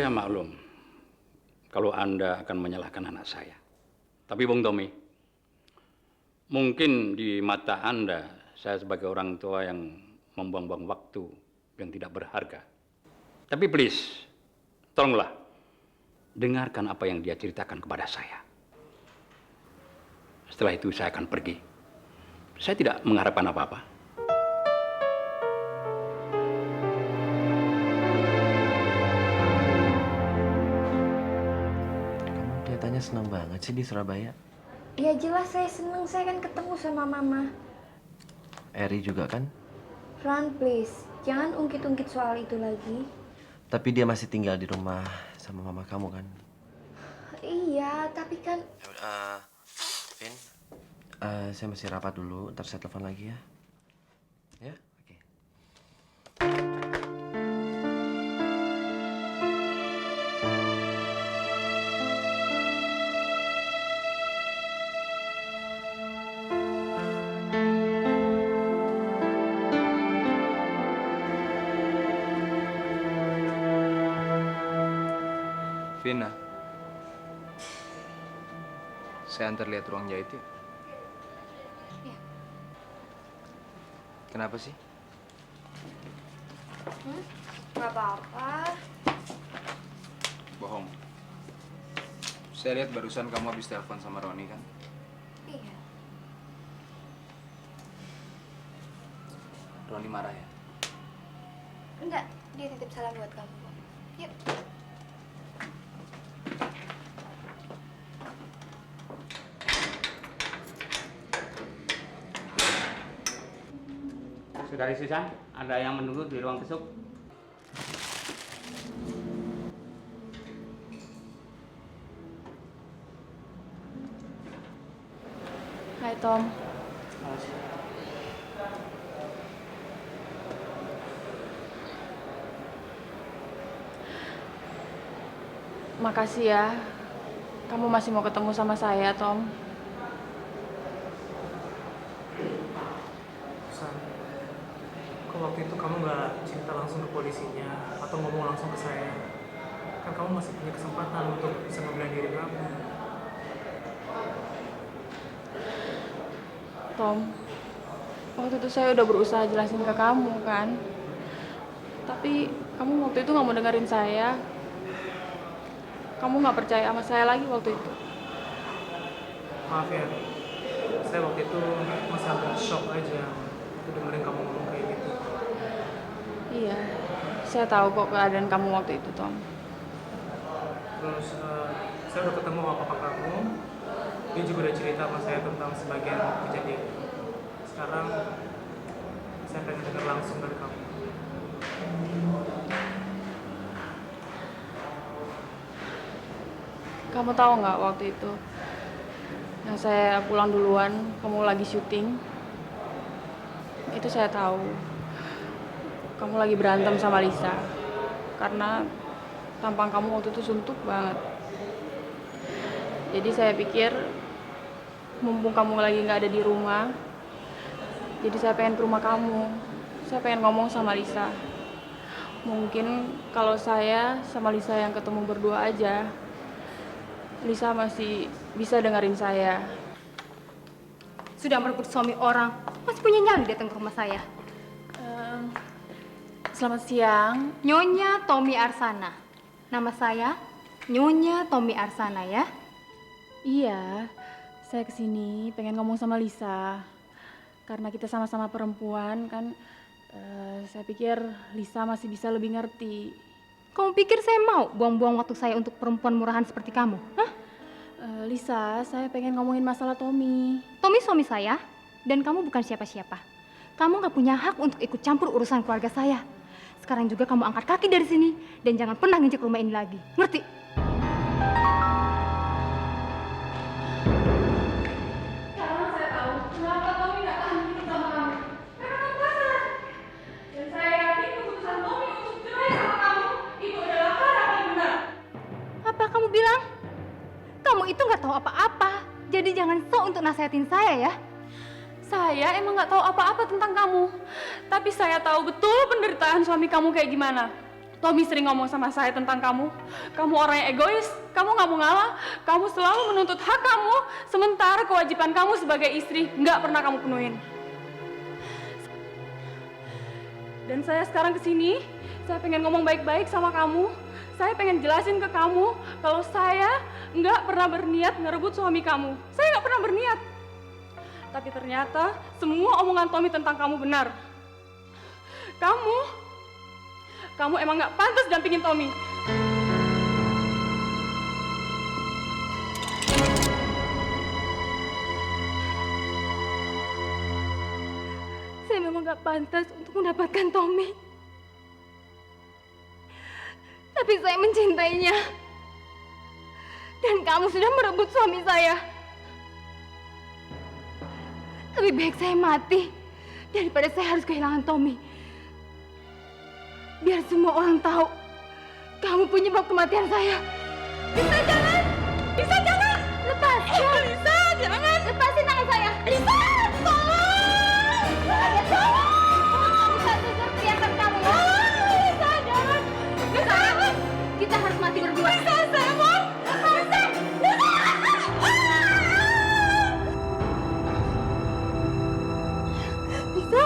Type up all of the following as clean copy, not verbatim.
Saya maklum kalau Anda akan menyalahkan anak saya. Tapi Bung Tommy, mungkin di mata Anda, saya sebagai orang tua yang membuang-buang waktu yang tidak berharga. Tapi please, tolonglah, dengarkan apa yang dia ceritakan kepada saya. Setelah itu saya akan pergi. Saya tidak mengharapkan apa-apa. Kamu kelihatannya senang banget sih di Surabaya. Ya jelas saya senang, saya kan ketemu sama Mama. Eri juga kan? Ran, please, jangan ungkit-ungkit soal itu lagi. Tapi dia masih tinggal di rumah sama mama kamu kan? Iya, tapi kan... Vin, saya masih rapat dulu, ntar saya telepon lagi ya. Ya, oke. Vina, saya antar lihat ruang jahit ya. Ya. Kenapa sih? Gak apa-apa. Bohong. Saya lihat barusan kamu habis telepon sama Roni kan? Iya. Roni marah ya? Enggak, dia titip salam buat kamu. Yuk. Saudari Susan, ada yang menunggu di ruang besuk. Hai Tom. Makasih ya. Kamu masih mau ketemu sama saya, Tom. San, kok waktu itu kamu nggak cerita langsung ke polisinya atau ngomong langsung ke saya? Kan kamu masih punya kesempatan untuk bisa membela diri kamu. Tom, waktu itu saya udah berusaha jelasin ke kamu kan. Tapi kamu waktu itu nggak mau dengerin saya. Kamu nggak percaya sama saya lagi waktu itu. Maaf ya, saya waktu itu masih agak shock aja waktu dengerin kamu ngomong kayak gitu. Iya, saya tahu kok keadaan kamu waktu itu, Tom. Terus saya udah ketemu sama papa kamu, dia juga udah cerita sama saya tentang sebagian kejadian. Sekarang saya pengen dengar langsung dari kamu. Kamu tahu nggak waktu itu yang saya pulang duluan, kamu lagi syuting. Itu saya tahu. Kamu lagi berantem sama Lisa. Karena tampang kamu waktu itu suntuk banget. Jadi saya pikir mumpung kamu lagi nggak ada di rumah, jadi saya pengen ke rumah kamu. Saya pengen ngomong sama Lisa. Mungkin kalau saya sama Lisa yang ketemu berdua aja, Lisa masih bisa dengerin saya. Sudah merebut suami orang, masih punya nyali datang ke rumah saya. Selamat siang. Nyonya Tommy Arsana. Nama saya Nyonya Tommy Arsana ya. Iya, saya kesini pengen ngomong sama Lisa. Karena kita sama-sama perempuan kan, saya pikir Lisa masih bisa lebih ngerti. Kamu pikir saya mau buang-buang waktu saya untuk perempuan murahan seperti kamu? Hah? Lisa, saya pengen ngomongin masalah Tommy. Tommy suami saya, dan kamu bukan siapa-siapa. Kamu gak punya hak untuk ikut campur urusan keluarga saya. Sekarang juga kamu angkat kaki dari sini, dan jangan pernah nginjek rumah ini lagi. Ngerti? Sekarang saya tahu kenapa Tommy gak tahan hidup sama kamu. Karena kamu kasar. Dan saya yakin keputusan Tommy untuk cerai sama kamu itu adalah hal yang paling benar. Apa kamu bilang? Kamu itu nggak tahu apa-apa. Jadi jangan sok untuk nasihatin saya ya. Saya emang nggak tahu apa-apa tentang kamu. Tapi saya tahu betul penderitaan suami kamu kayak gimana. Tommy sering ngomong sama saya tentang kamu. Kamu orang yang egois, kamu nggak mau ngalah, kamu selalu menuntut hak kamu, sementara kewajiban kamu sebagai istri nggak pernah kamu penuhin. Dan saya sekarang kesini, saya pengen ngomong baik-baik sama kamu. Saya pengen jelasin ke kamu kalau saya nggak pernah berniat ngerebut suami kamu. Saya nggak pernah berniat. Tapi ternyata semua omongan Tommy tentang kamu benar. Kamu emang nggak pantas dampingin Tommy. Saya memang nggak pantas untuk mendapatkan Tommy. Tapi saya mencintainya. Dan kamu sudah merebut suami saya. Lebih baik saya mati daripada saya harus kehilangan Tommy. Biar semua orang tahu kamu penyebab kematian saya. Lisa, jangan! Lisa, jangan! Lepas! Lisa, jangan! Lepasin tangan saya! Lisa, tolong! Tolong! Lisa, jujur kelihatan kamu ya. Lisa, jangan! Lisa, kita harus mati berdua. Lisa, saya mau! Lisa! Lisa!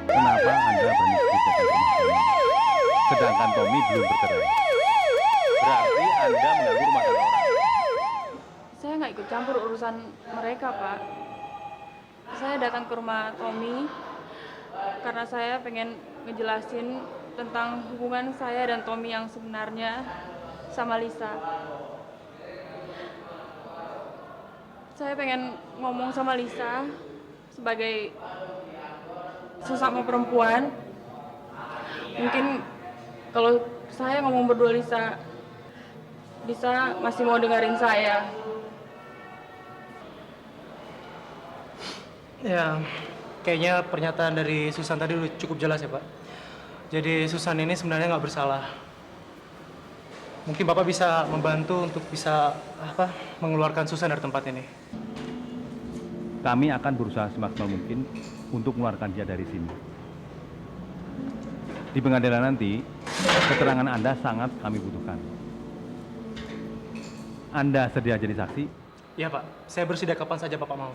Kenapa Anda bernikah sedangkan Tommy belum bercerai? Berarti Anda mengganggu rumah tangga orang. Saya nggak ikut campur urusan mereka, Pak. Saya datang ke rumah Tommy karena saya pengen ngejelasin tentang hubungan saya dan Tommy yang sebenarnya sama Lisa. Saya pengen ngomong sama Lisa sebagai sesama perempuan. Mungkin kalau saya ngomong berdua Lisa masih mau dengerin saya. Ya, kayaknya pernyataan dari Susan tadi udah cukup jelas ya, Pak. Jadi Susan ini sebenarnya nggak bersalah. Mungkin Bapak bisa membantu untuk bisa mengeluarkan Susan dari tempat ini. Kami akan berusaha semaksimal mungkin untuk mengeluarkan dia dari sini. Di pengadilan nanti, keterangan Anda sangat kami butuhkan. Anda sedia jadi saksi? Iya, Pak. Saya bersedia kapan saja Bapak mau.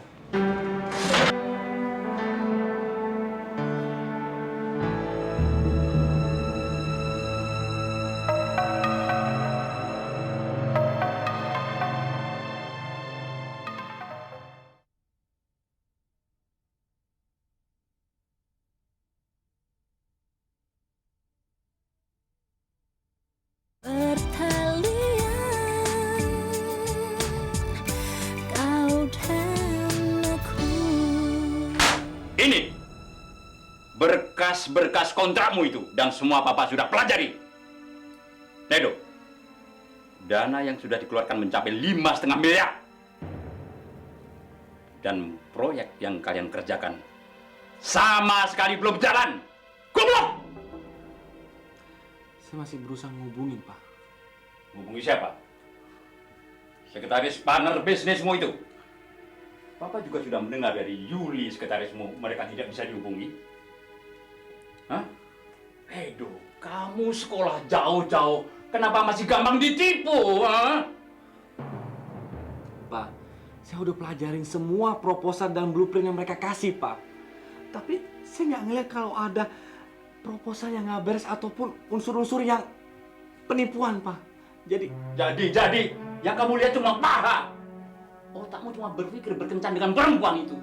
Ini berkas-berkas kontrakmu itu dan semua Papa sudah pelajari. Nedo, dana yang sudah dikeluarkan mencapai 5,5 miliar. Dan proyek yang kalian kerjakan sama sekali belum jalan. Goblok! Saya masih berusaha ngehubungin, Pak. Hubungi siapa? Sekretaris partner bisnismu itu. Papa juga sudah mendengar dari Yuli, sekretarismu, mereka tidak bisa dihubungi. Hah? Edo, kamu sekolah jauh-jauh, kenapa masih gampang ditipu? Ha? Pak, saya udah pelajarin semua proposal dan blueprint yang mereka kasih, Pak. Tapi saya nggak ngeliat kalau ada proposal yang nggak beres ataupun unsur-unsur yang penipuan, Pak. Jadi, yang kamu lihat cuma paha. Otakmu cuma berpikir berkencan dengan perempuan itu.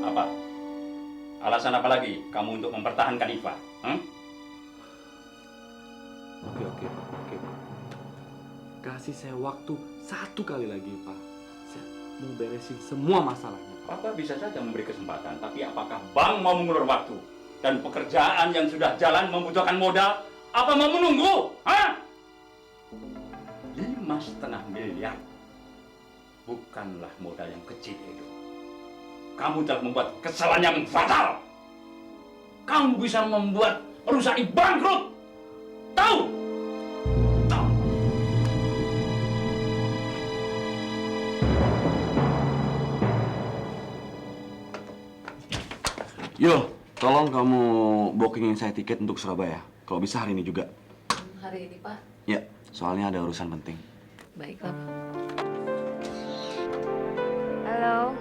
Apa? Alasan apa lagi kamu untuk mempertahankan Iva? Oke, Pak. Kasih saya waktu 1 kali lagi, Pak. mau beresin semua masalahnya. Papa bisa saja memberi kesempatan, tapi apakah Bang mau mengulur waktu? Dan pekerjaan yang sudah jalan membutuhkan modal, apa mau menunggu? Hah? 5,5 miliar. Bukanlah modal yang kecil itu. Kamu telah membuat kesalahan yang fatal. Kamu bisa membuat perusahaan ini bangkrut. Tahu? Tahu. Yo, tolong kamu bookingin saya tiket untuk Surabaya. Kalau bisa hari ini juga. Hari ini, Pak? Ya, soalnya ada urusan penting. Baik, Pak. Halo,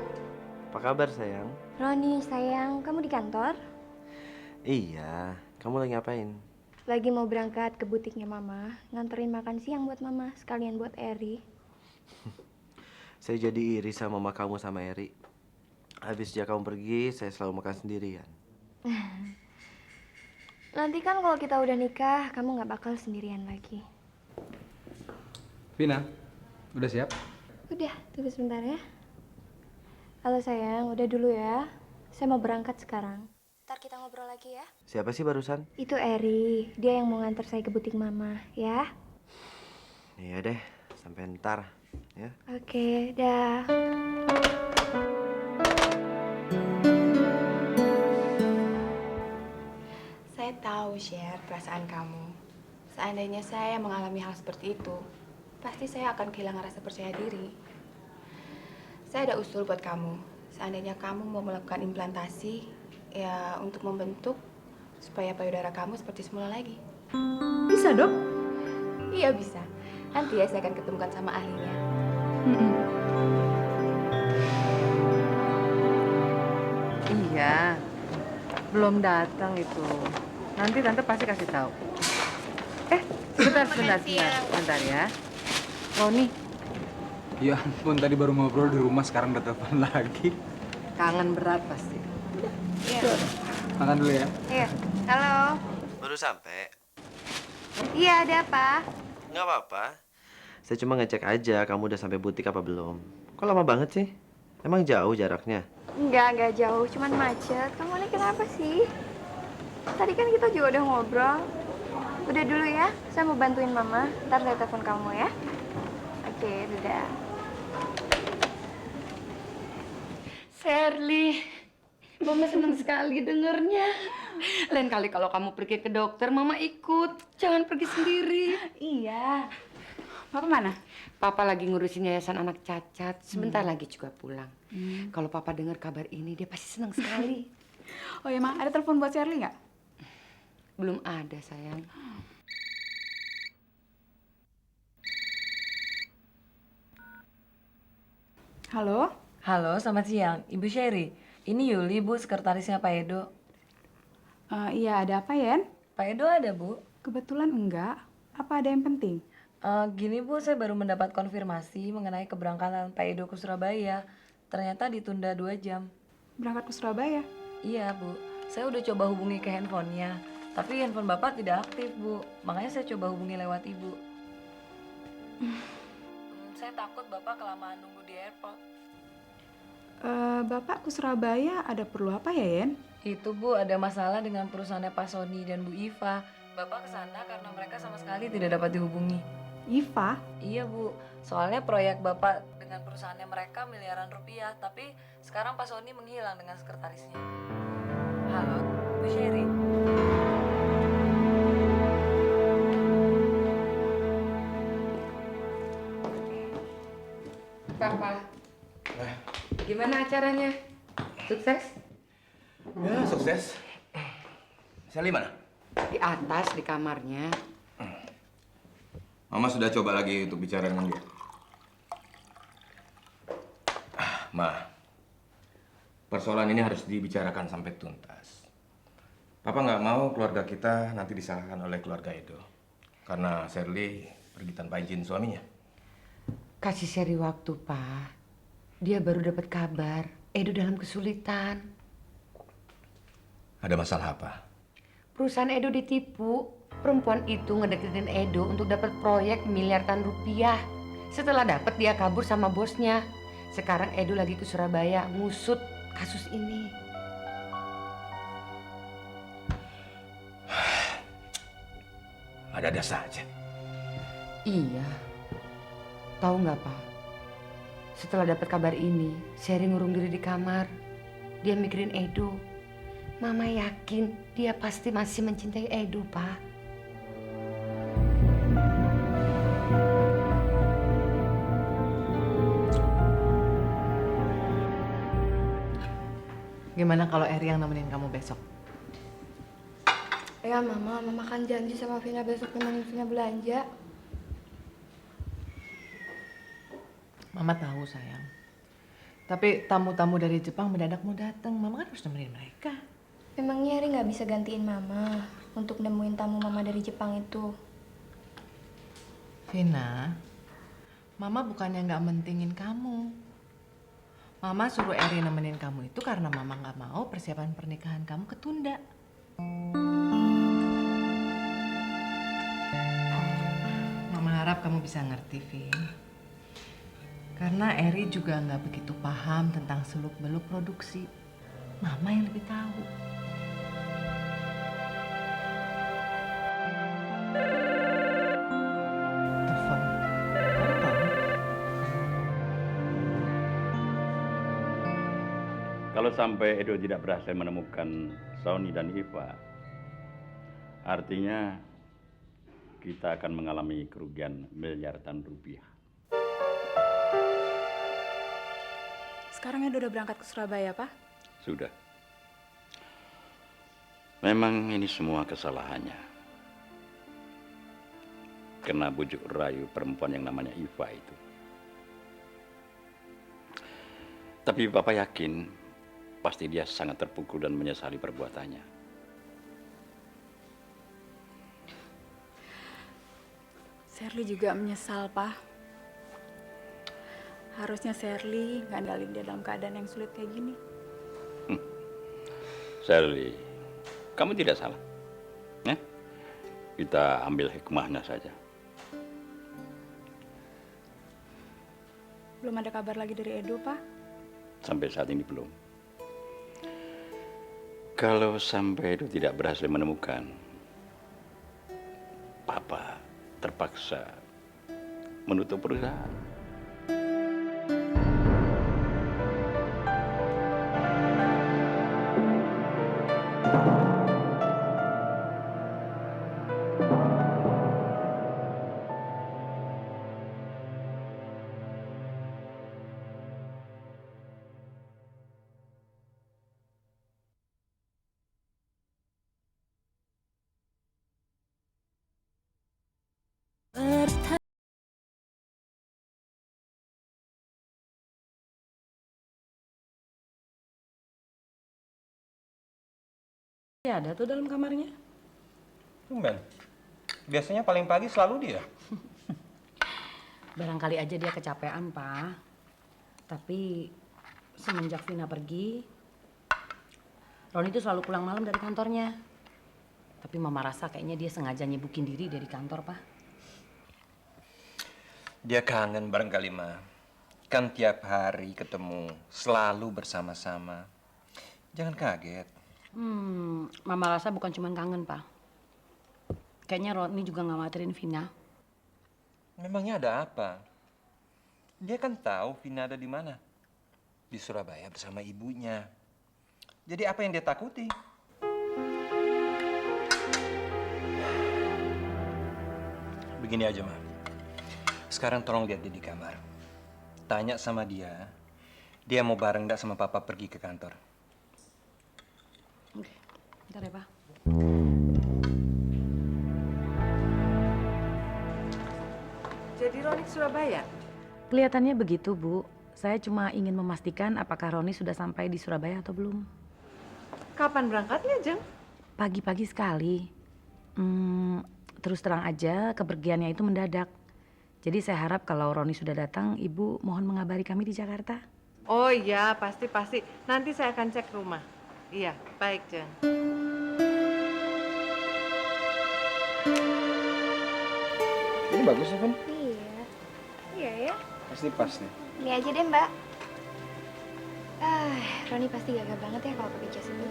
Apa kabar sayang? Roni sayang, kamu di kantor? Iya, kamu lagi ngapain? Lagi mau berangkat ke butiknya Mama, nganterin makan siang buat Mama, sekalian buat Eri. Saya jadi iri sama mama kamu sama Eri. Habis sejak kamu pergi, saya selalu makan sendirian. Nanti kan kalau kita udah nikah, kamu nggak bakal sendirian lagi. Vina, udah siap? Udah, tunggu sebentar ya. Halo sayang, udah dulu ya. Saya mau berangkat sekarang. Ntar kita ngobrol lagi ya. Siapa sih barusan? Itu Eri, dia yang mau nganter saya ke butik Mama, ya. Iya deh, sampai ntar ya. Oke, dah. Saya tahu, Sher, perasaan kamu. Seandainya saya mengalami hal seperti itu, pasti saya akan kehilangan rasa percaya diri. Saya ada usul buat kamu. Seandainya kamu mau melakukan implantasi, ya untuk membentuk supaya payudara kamu seperti semula lagi. Bisa, Dok? Iya bisa. Nanti ya saya akan ketemukan sama ahlinya. Iya, belum datang itu. Nanti tante pasti kasih tahu. Sebentar ya. Roni, Ya ampun, tadi baru ngobrol di rumah, sekarang udah telepon lagi. kangen berat pasti. Makan dulu ya. Iya, halo. Baru sampai? Iya, ada apa? Nggak apa-apa. Saya cuma ngecek aja kamu udah sampai butik apa belum. Kok lama banget sih? Emang jauh jaraknya? Enggak jauh, cuman macet. Kamu ini kenapa sih? Tadi kan kita juga udah ngobrol. Udah dulu ya, saya mau bantuin Mama. Ntar saya telepon kamu ya. Oke, dadah. Sherly, Mama senang sekali dengernya. Lain kali kalau kamu pergi ke dokter, Mama ikut. Jangan pergi sendiri. Iya. Papa mana? Papa lagi ngurusin yayasan anak cacat. Sebentar lagi juga pulang. Kalau Papa dengar kabar ini, dia pasti senang sekali. Oh iya, Ma, ada telepon buat Sherly nggak? Belum ada, sayang. Halo? Halo, selamat siang. Ibu Sherry, ini Yuli, Bu, sekretarisnya Pak Edo. Iya, ada apa, Yen? Pak Edo ada, Bu? Kebetulan enggak. Apa ada yang penting? Gini, Bu, saya baru mendapat konfirmasi mengenai keberangkatan Pak Edo ke Surabaya. Ternyata ditunda 2 jam. Berangkat ke Surabaya? Iya, Bu. Saya udah coba hubungi ke handphonenya. Tapi handphone Bapak tidak aktif, Bu. Makanya saya coba hubungi lewat Ibu. Saya takut Bapak kelamaan nunggu di airport. Bapak ke Surabaya ada perlu apa ya, Yen? Itu, Bu, ada masalah dengan perusahaannya Pak Sony dan Bu Iva. Bapak ke sana karena mereka sama sekali tidak dapat dihubungi. Iva? Iya, Bu. Soalnya proyek Bapak dengan perusahaannya mereka miliaran rupiah, tapi sekarang Pak Sony menghilang dengan sekretarisnya. Halo, Bu Sherry. Papa, gimana acaranya? Sukses? Ya, sukses. Sally mana? Di atas, di kamarnya. Mama sudah coba lagi untuk bicara dengan dia. Ma, persoalan ini harus dibicarakan sampai tuntas. Papa nggak mau keluarga kita nanti disalahkan oleh keluarga Edo. Karena Sherly pergi tanpa izin suaminya. Kasih Sherry waktu, Pak. Dia baru dapat kabar. Edo dalam kesulitan. Ada masalah apa? Perusahaan Edo ditipu. Perempuan itu ngedeketin Edo untuk dapat proyek miliaran rupiah. Setelah dapat dia kabur sama bosnya. Sekarang Edo lagi ke Surabaya ngusut kasus ini. Ada-ada saja. Iya. Tahu nggak, Pak? Setelah dapat kabar ini, Sherry ngurung diri di kamar. Dia mikirin Edo. Mama yakin dia pasti masih mencintai Edo, Pak. Gimana kalau Eri yang nemenin kamu besok? Ya Mama kan janji sama Vina besok nemenin Vina belanja. Mama tahu sayang. Tapi tamu-tamu dari Jepang mendadak mau datang. Mama kan harus nemenin mereka. Memangnya Eri nggak bisa gantiin Mama untuk nemuin tamu Mama dari Jepang itu? Vina, Mama bukannya nggak mentingin kamu. Mama suruh Eri nemenin kamu itu karena Mama nggak mau persiapan pernikahan kamu ketunda. Mama harap kamu bisa ngerti, Vin. Karena Eri juga nggak begitu paham tentang seluk-beluk produksi. Mama yang lebih tahu. Telepon. Telepon. Kalau sampai Edo tidak berhasil menemukan Sony dan Iva, artinya kita akan mengalami kerugian miliaran rupiah. Sekarang Edo udah berangkat ke Surabaya, Pak? Sudah. Memang ini semua kesalahannya. Kena bujuk rayu perempuan yang namanya Iva itu. Tapi Bapak yakin pasti dia sangat terpukul dan menyesali perbuatannya. Sherly juga menyesal, Pak. Harusnya Sherly nggak ninggalin dia dalam keadaan yang sulit kayak gini. Sherly, kamu tidak salah. Ya? Kita ambil hikmahnya saja. Belum ada kabar lagi dari Edo, Pak? Sampai saat ini belum. Kalau sampai Edo tidak berhasil menemukan, Papa terpaksa menutup perusahaan. Ya ada tuh dalam kamarnya. Tumben. Biasanya paling pagi selalu dia. Barangkali aja dia kecapean, Pak. Tapi semenjak Vina pergi, Roni tuh selalu pulang malam dari kantornya. Tapi Mama rasa kayaknya dia sengaja nyibukin diri dari kantor, Pak. Dia kangen barangkali, Ma. Kan tiap hari ketemu, selalu bersama-sama. Jangan kaget. Mama rasa bukan cuma kangen, Pak. Kayaknya Roni juga ngawatirin Vina. Memangnya ada apa? Dia kan tahu Vina ada di mana. Di Surabaya bersama ibunya. Jadi apa yang dia takuti? Begini aja, Ma. Sekarang tolong lihat dia di kamar. Tanya sama dia mau bareng nggak sama Papa pergi ke kantor. Oke, bentar ya, Pak. Jadi Roni ke Surabaya? Kelihatannya begitu, Bu. Saya cuma ingin memastikan apakah Roni sudah sampai di Surabaya atau belum. Kapan berangkatnya, Jeng? Pagi-pagi sekali. Terus terang aja, kepergiannya itu mendadak. Jadi saya harap kalau Roni sudah datang, Ibu mohon mengabari kami di Jakarta. Oh iya, pasti. Nanti saya akan cek rumah. Iya, baik, Jeng. Ini bagus ya, Vin? Iya ya. Pasti pas nih. Ini aja deh Mbak. Roni pasti gagal banget ya kalau pakai jas itu.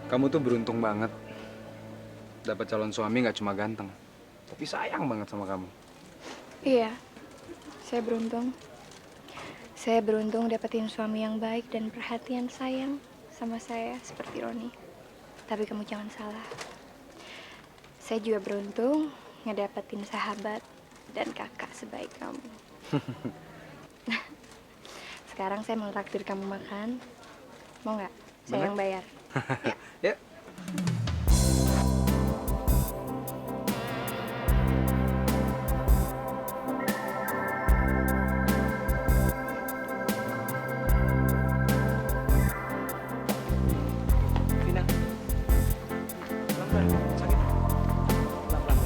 Kamu tuh beruntung banget. Dapat calon suami nggak cuma ganteng, tapi sayang banget sama kamu. Iya, saya beruntung. Saya beruntung dapetin suami yang baik dan perhatian sayang sama saya seperti Roni. Tapi kamu jangan salah. Saya juga beruntung ngedapetin sahabat dan kakak sebaik kamu. Sekarang saya mau traktir kamu makan. Mau nggak? Saya yang bayar. Ya. Vina. Pelan-pelan, sakit. Pelan-pelan.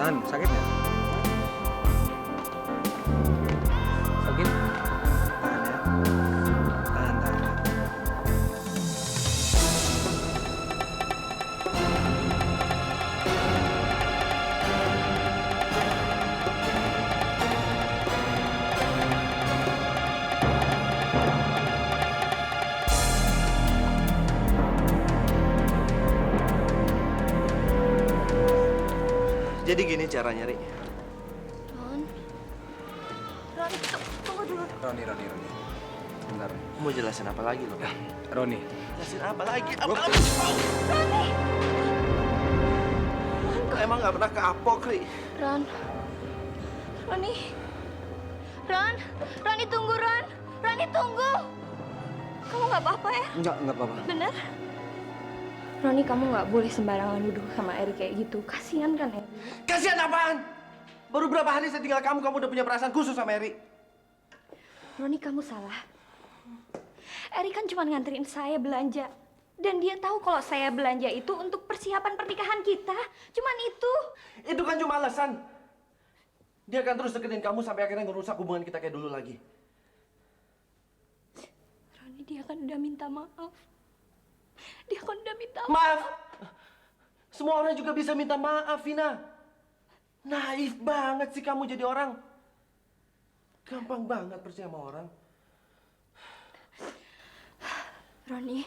Tahan, sakit nggak? Sakit? Tahan ya. Tahan, tahan. Jadi gini caranya, Ri. Ron. Ron, tunggu dulu. Roni. Bentar. Mau jelasin apa lagi lo? Roni. Jelasin apa lagi? Apa? Roni. Lo emang nggak pernah kapok, Ri? Ron. Roni. Ron. Roni tunggu, Ron. Roni tunggu. Kamu nggak apa-apa ya? Nggak apa-apa. Bener? Roni, kamu nggak boleh sembarangan duduk sama Eri kayak gitu. Kasihan kan Eri? Kasihan apaan? Baru berapa hari saya tinggal kamu udah punya perasaan khusus sama Eri. Roni, kamu salah. Eri kan cuma nganterin saya belanja. Dan dia tahu kalau saya belanja itu untuk persiapan pernikahan kita. Cuman itu. Itu kan cuma alasan. Dia akan terus deketin kamu sampai akhirnya ngerusak hubungan kita kayak dulu lagi. Roni, dia kan udah minta maaf. Dia kan udah minta maaf. Semua orang juga bisa minta maaf, Vina. Naif banget sih kamu jadi orang. Gampang banget percaya sama orang. Roni,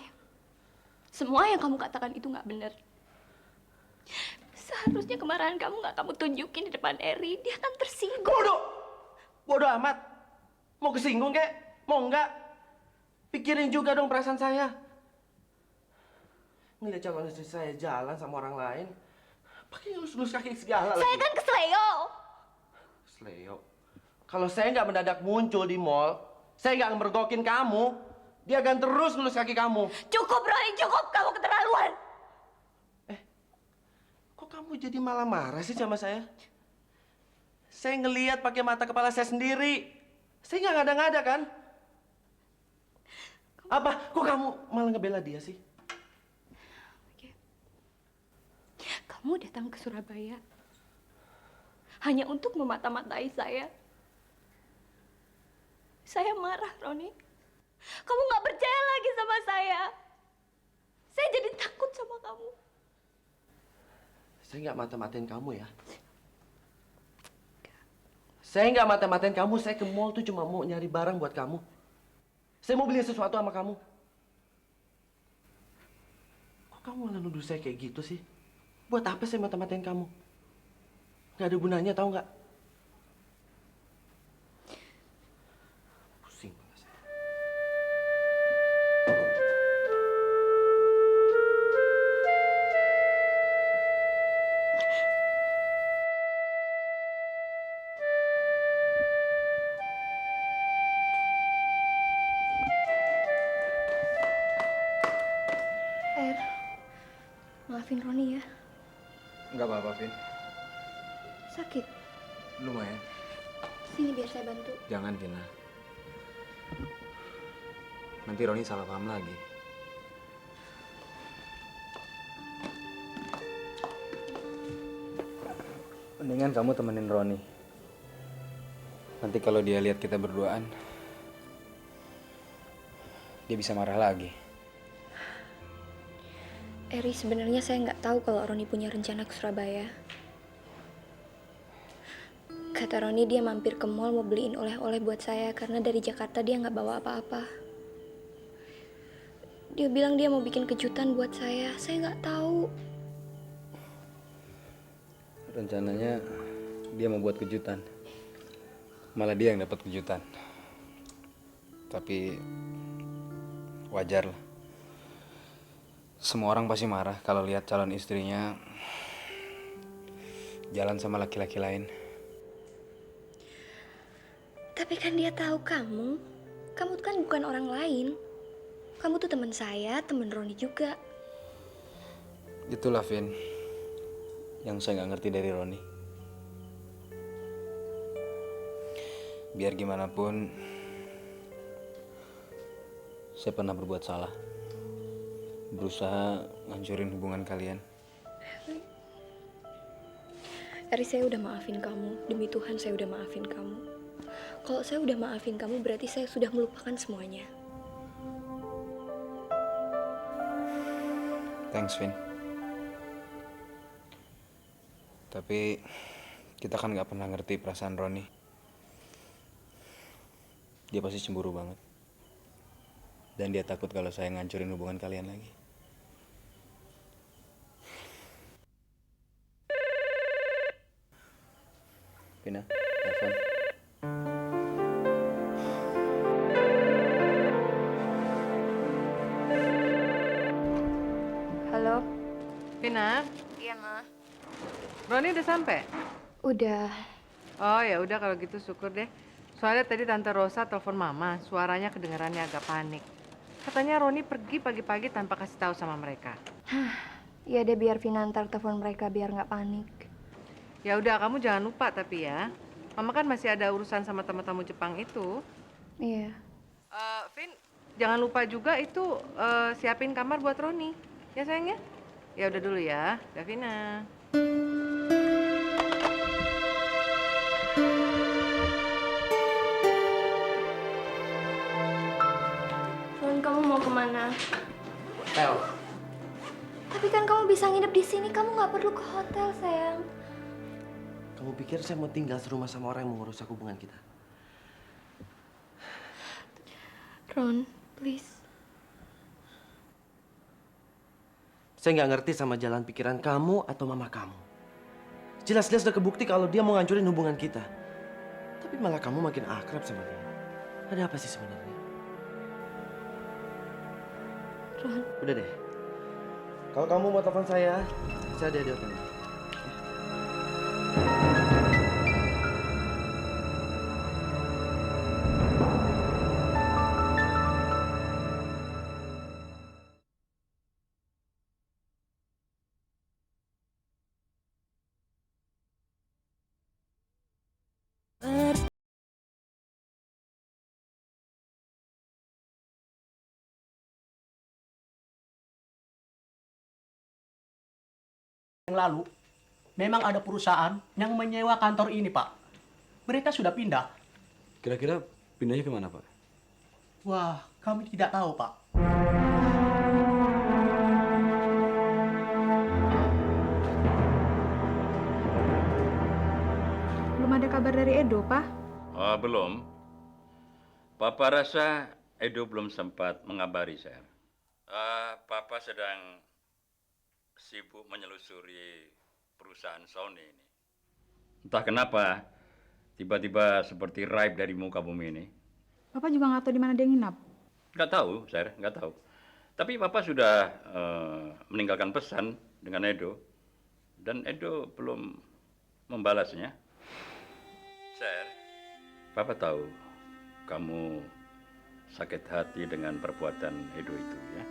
semua yang kamu katakan itu nggak benar. Seharusnya kemarahan kamu nggak kamu tunjukin di depan Eri. Dia kan tersinggung. Bodoh amat. Mau kesinggung kek? Mau enggak? Pikirin juga dong perasaan saya. Ngeliat calon istri saya jalan sama orang lain, pakai ngelus-ngelus kaki segala lagi. Saya kan kesleo. Kesleo? Kalau saya nggak mendadak muncul di mall, saya nggak mergokin kamu, dia akan terus ngelus kaki kamu. Cukup, Roni, cukup. Kamu keterlaluan. Kok kamu jadi malah marah sih sama saya? Saya ngelihat pakai mata kepala saya sendiri. Saya nggak ngada-ngada kan? Apa? Kok kamu malah ngebela dia sih? Kamu datang ke Surabaya hanya untuk memata-matai saya. Saya marah, Roni. Kamu nggak percaya lagi sama saya. Saya jadi takut sama kamu. Saya nggak mata-matain kamu ya. Saya nggak mata-matain kamu. Saya ke mall tuh cuma mau nyari barang buat kamu. Saya mau beli sesuatu sama kamu. Kok kamu malah nuduh saya kayak gitu sih? Buat apa saya mata-matain kamu? Gak ada gunanya, tahu nggak? Pusing banget saya. Maafin Roni ya. Nggak apa-apa, Vin. Sakit. Lumayan. Sini biar saya bantu. Jangan, Vina. Nanti Roni salah paham lagi. Mendingan kamu temenin Roni. Nanti kalau dia lihat kita berduaan, dia bisa marah lagi. Eri, sebenarnya saya nggak tahu kalau Roni punya rencana ke Surabaya. Kata Roni dia mampir ke mall mau beliin oleh-oleh buat saya karena dari Jakarta dia nggak bawa apa-apa. Dia bilang dia mau bikin kejutan buat saya nggak tahu. Rencananya dia mau buat kejutan. Malah dia yang dapat kejutan. Tapi wajar lah. Semua orang pasti marah kalau lihat calon istrinya jalan sama laki-laki lain. Tapi kan dia tahu kamu. Kamu kan bukan orang lain. Kamu tuh teman saya, teman Roni juga. Itulah Vin, yang saya nggak ngerti dari Roni. Biar gimana pun, saya pernah berbuat salah. Berusaha ngancurin hubungan kalian. Eri, saya udah maafin kamu. Demi Tuhan saya udah maafin kamu. Kalau saya udah maafin kamu, berarti saya sudah melupakan semuanya. Thanks, Vin. Tapi kita kan nggak pernah ngerti perasaan Roni. Dia pasti cemburu banget. Dan dia takut kalau saya ngancurin hubungan kalian lagi. Vina, telepon. Halo? Vina, Iya, Ma. Roni udah sampai? Udah. Oh ya udah kalau gitu syukur deh. Soalnya tadi Tante Rosa telepon Mama, suaranya kedengarannya agak panik. Katanya Roni pergi pagi-pagi tanpa kasih tahu sama mereka. Ya deh, biar Vina ntar telepon mereka biar nggak panik. Ya udah kamu jangan lupa tapi ya. Mama kan masih ada urusan sama tamu-tamu Jepang itu. Iya. Vin, jangan lupa juga itu siapin kamar buat Roni. Ya sayang ya? Ya udah dulu ya, Davina. Ron, kamu mau kemana? Hotel. Tapi kan kamu bisa nginep di sini, kamu nggak perlu ke hotel, sayang. Kamu pikir saya mau tinggal serumah sama orang yang mau merusak hubungan kita? Ron, please. Saya nggak ngerti sama jalan pikiran kamu atau mama kamu. Jelas-jelas udah kebukti kalau dia mau ngancurin hubungan kita. Tapi malah kamu makin akrab sama dia. Ada apa sih sebenarnya? Ron. Udah deh. Kalau kamu mau telepon saya ada di hotel. Yang lalu, memang ada perusahaan yang menyewa kantor ini, Pak. Mereka sudah pindah. Kira-kira pindahnya kemana, Pak? Wah, kami tidak tahu, Pak. Belum ada kabar dari Edo, Pak? Oh, belum. Papa rasa Edo belum sempat mengabari saya. Papa sedang sibuk menyelusuri perusahaan Sony ini. Entah kenapa, tiba-tiba seperti raib dari muka bumi ini. Bapak juga nggak tahu di mana dia nginap? Nggak tahu, saya nggak tahu. Tapi Papa sudah meninggalkan pesan dengan Edo. Dan Edo belum membalasnya. Sir, Papa tahu kamu sakit hati dengan perbuatan Edo itu ya.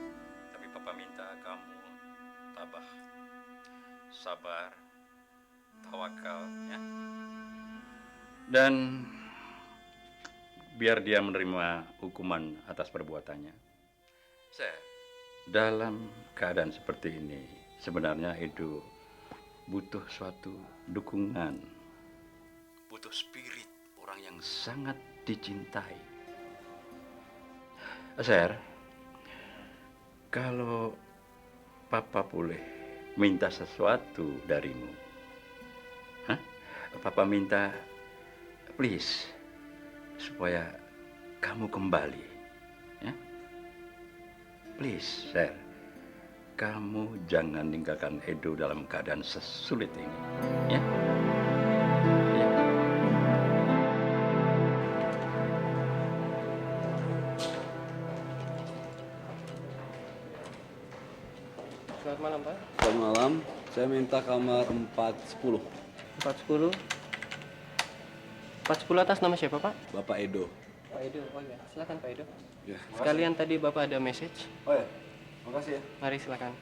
Tapi Papa minta kamu tabah, sabar, tawakal ya. Dan biar dia menerima hukuman atas perbuatannya. Sir, dalam keadaan seperti ini sebenarnya Edo butuh suatu dukungan, butuh spirit orang yang sangat dicintai. Sir, kalau Papa boleh minta sesuatu darimu. Hah? Papa minta, please, supaya kamu kembali. Ya? Please, Ser. Kamu jangan tinggalkan Edo dalam keadaan sesulit ini. Ya? Selamat malam, Pak. Selamat malam. Saya minta kamar 410. 410. 410 atas nama siapa, Pak? Bapak Edo. Pak Edo, oh ya. Silakan Pak Edo. Ya, Sekalian tadi Bapak ada message. Oh ya, makasih ya. Mari silakan.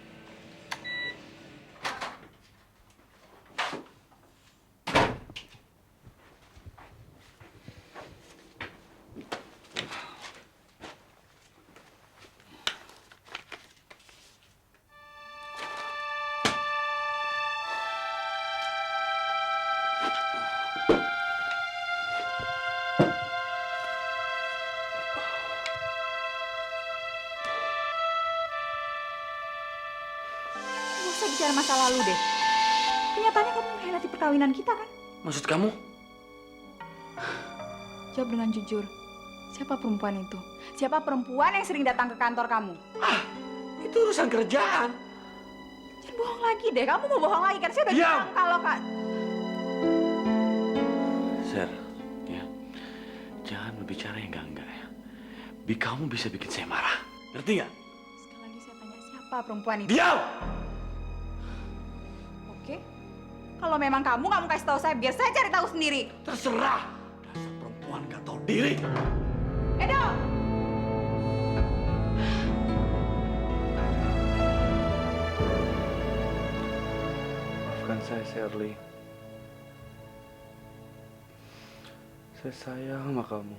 Nggak usah bicara masa lalu deh. Kenyataannya kamu mengkhianati perkawinan kita kan? Maksud kamu? Jawab dengan jujur. Siapa perempuan itu? Siapa perempuan yang sering datang ke kantor kamu? Itu urusan kerjaan. Jangan bohong lagi deh. Kamu mau bohong lagi kan? Saya udah Diam! bilang kalau kak. Ser, ya, jangan berbicara yang enggak ya. Kamu bisa bikin saya marah. Ngerti nggak? Sekali lagi saya tanya siapa perempuan itu? Diam! Oke. Kalau memang kamu nggak mau kasih tahu saya, biar saya cari tahu sendiri. Terserah. Dasar perempuan gak tahu diri. Edo! Maafkan saya, Shirley. Saya sayang sama kamu.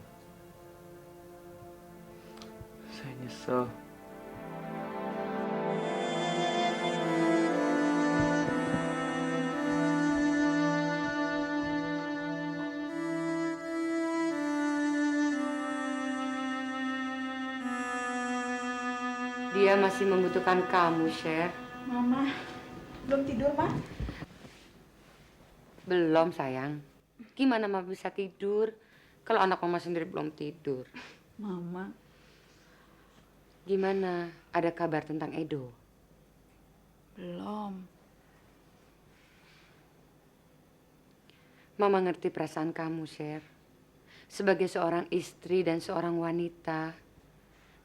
Saya nyesel. Dia masih membutuhkan kamu, Sher. Mama, belum tidur, Ma? Belum, sayang. Gimana Mama bisa tidur kalau anak Mama sendiri belum tidur? Mama. Gimana? Ada kabar tentang Edo? Belum. Mama ngerti perasaan kamu, Sher. Sebagai seorang istri dan seorang wanita,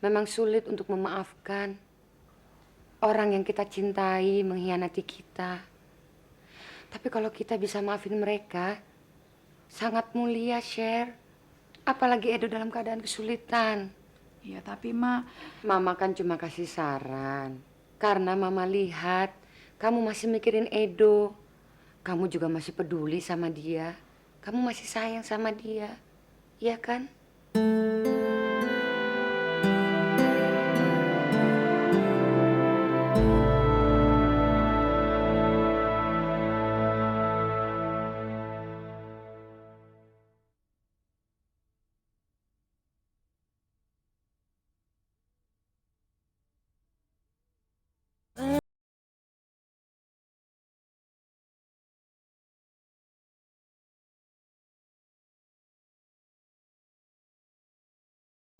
memang sulit untuk memaafkan orang yang kita cintai mengkhianati kita. Tapi kalau kita bisa maafin mereka, sangat mulia, Sher. Apalagi Edo dalam keadaan kesulitan. Iya, tapi Mama kan cuma kasih saran. Karena Mama lihat kamu masih mikirin Edo. Kamu juga masih peduli sama dia. Kamu masih sayang sama dia. Iya kan?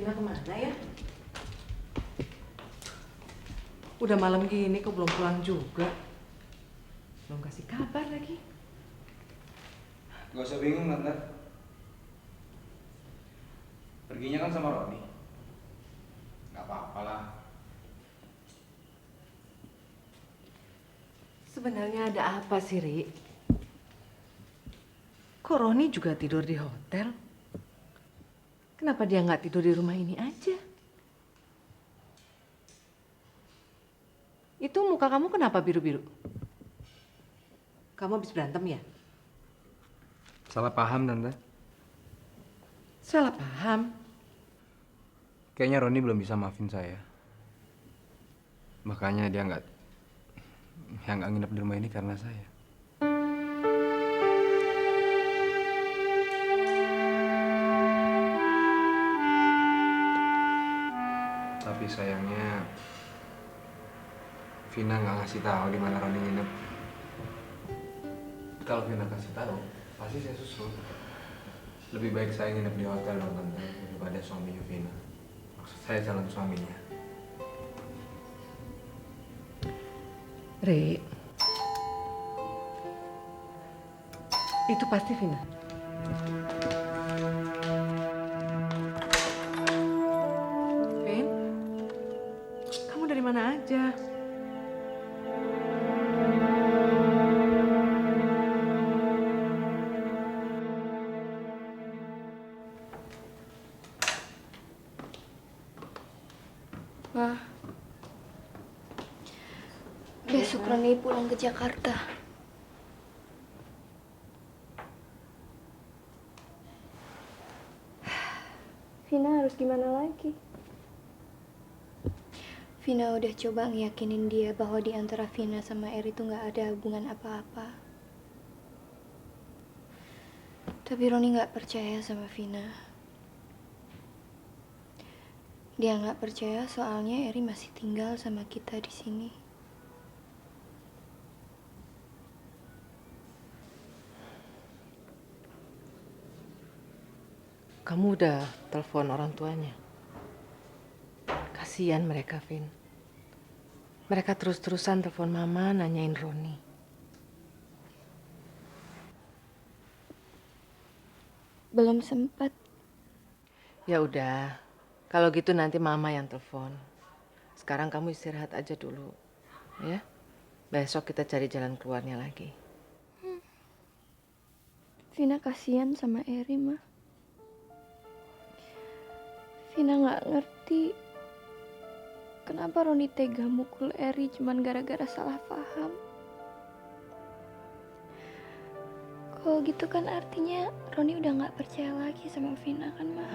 Dina kemana ya? Udah malam gini kok belum pulang juga. Belum kasih kabar lagi. Gak usah bingung, Tante. Perginya kan sama Roni. Gak apa-apa lah. Sebenarnya ada apa sih, Ri? Kok Roni juga tidur di hotel? Kenapa dia nggak tidur di rumah ini aja? Itu muka kamu kenapa biru-biru? Kamu habis berantem ya? Salah paham, Tante. Salah paham? Kayaknya Roni belum bisa maafin saya. Makanya dia nggak nginep di rumah ini karena saya. Tapi sayangnya Vina nggak ngasih tahu di mana Roni nginep. Kalau Vina kasih tahu, pasti saya susul. Lebih baik saya nginep di hotel dong tante daripada suaminya Vina. Maksud saya calon suaminya. Ri, itu pasti Vina. Vin, kamu dari mana aja? Ma, besok Roni pulang ke Jakarta. Vina harus gimana lagi? Vina udah coba ngeyakinin dia bahwa di antara Vina sama Eri tuh nggak ada hubungan apa-apa. Tapi Roni nggak percaya sama Vina. Dia nggak percaya soalnya Eri masih tinggal sama kita di sini. Kamu udah telepon orang tuanya? Kasihan mereka, Vin. Mereka terus-terusan telepon mama nanyain Roni. Belum sempat. Ya udah, kalau gitu nanti mama yang telepon. Sekarang kamu istirahat aja dulu, ya. Besok kita cari jalan keluarnya lagi. Vina kasihan sama Eri, Ma. Vina nggak ngerti kenapa Roni tega mukul Eri cuman gara-gara salah paham. Kalau gitu kan artinya Roni udah nggak percaya lagi sama Vina kan, Ma?